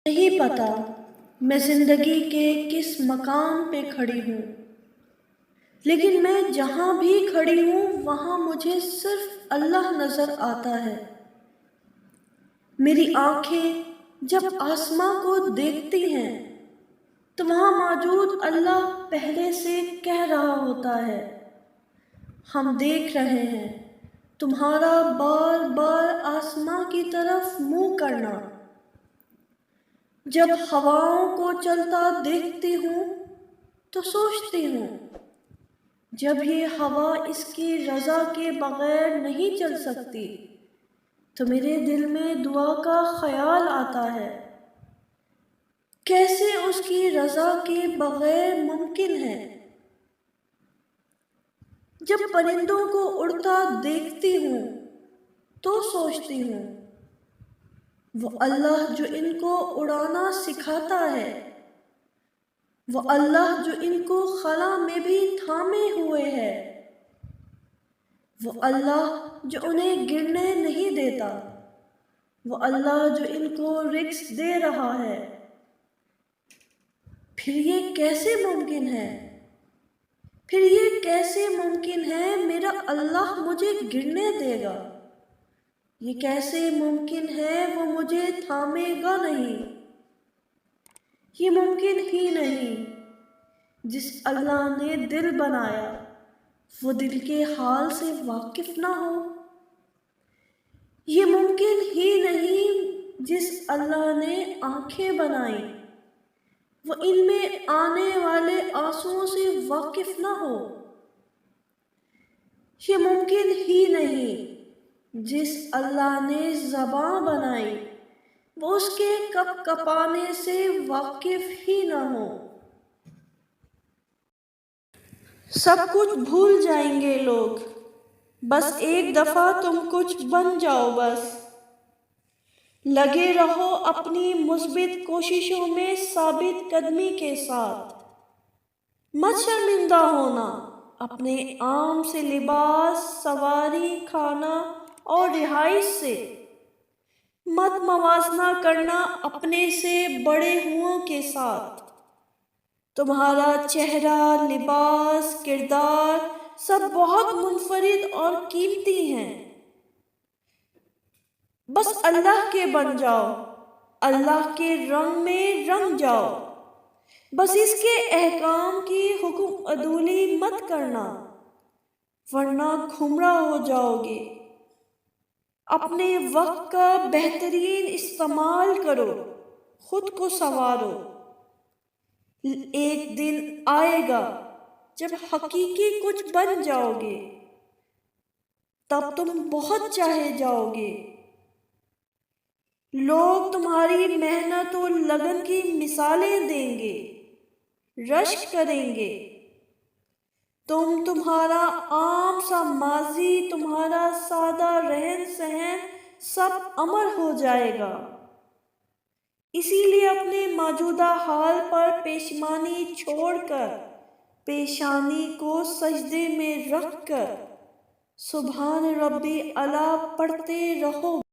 نہیں پتا میں زندگی کے کس مقام پہ کھڑی ہوں، لیکن میں جہاں بھی کھڑی ہوں وہاں مجھے صرف اللہ نظر آتا ہے۔ میری آنکھیں جب آسماں کو دیکھتی ہیں تو وہاں موجود اللہ پہلے سے کہہ رہا ہوتا ہے، ہم دیکھ رہے ہیں تمہارا بار بار آسماں کی طرف منہ کرنا۔ جب ہواؤں کو چلتا دیکھتی ہوں تو سوچتی ہوں، جب یہ ہوا اس کی رضا کے بغیر نہیں چل سکتی تو میرے دل میں دعا کا خیال آتا ہے، کیسے اس کی رضا کے بغیر ممکن ہے۔ جب پرندوں کو اڑتا دیکھتی ہوں تو سوچتی ہوں، وہ اللہ جو ان کو اڑانا سکھاتا ہے، وہ اللہ جو ان کو خلا میں بھی تھامے ہوئے ہے، وہ اللہ جو انہیں گرنے نہیں دیتا، وہ اللہ جو ان کو رزق دے رہا ہے۔ پھر یہ کیسے ممکن ہے؟ پھر یہ کیسے ممکن ہے میرا اللہ مجھے گرنے دے گا؟ یہ کیسے ممکن ہے وہ مجھے تھامے گا نہیں؟ یہ ممکن ہی نہیں۔ جس اللہ نے دل بنایا وہ دل کے حال سے واقف نہ ہو۔ یہ ممکن ہی نہیں۔ جس اللہ نے آنکھیں بنائیں وہ ان میں آنے والے آنسوؤں سے واقف نہ ہو۔ یہ ممکن ہی نہیں۔ جس اللہ نے زباں بنائی وہ اس کے کپ کپانے سے واقف ہی نہ ہو۔ سب کچھ بھول جائیں گے لوگ، بس ایک دفعہ تم کچھ بن جاؤ بس۔ لگے رہو اپنی مثبت کوششوں میں ثابت قدمی کے ساتھ۔ مت شرمندہ ہونا اپنے عام سے لباس، سواری، کھانا اور رہائش سے۔ مت موازنہ کرنا اپنے سے بڑے ہوں کے ساتھ۔ تمہارا چہرہ، لباس، کردار سب بہت منفرد اور قیمتی ہیں۔ بس اللہ کے بن جاؤ، اللہ کے رنگ میں رنگ جاؤ۔ بس اس کے احکام کی حکم عدولی مت کرنا، ورنہ گمراہ ہو جاؤ گے۔ اپنے وقت کا بہترین استعمال کرو، خود کو سنوارو۔ ایک دن آئے گا جب حقیقی کچھ بن جاؤ گے، تب تم بہت چاہے جاؤ گے۔ لوگ تمہاری محنت و لگن کی مثالیں دیں گے، رشک کریں گے۔ تمہارا عام سا ماضی، تمہارا سادہ رہن سہن سب امر ہو جائے گا۔ اسی لیے اپنے موجودہ حال پر پشیمانی چھوڑ کر، پیشانی کو سجدے میں رکھ کر سبحان ربی اعلیٰ پڑھتے رہو۔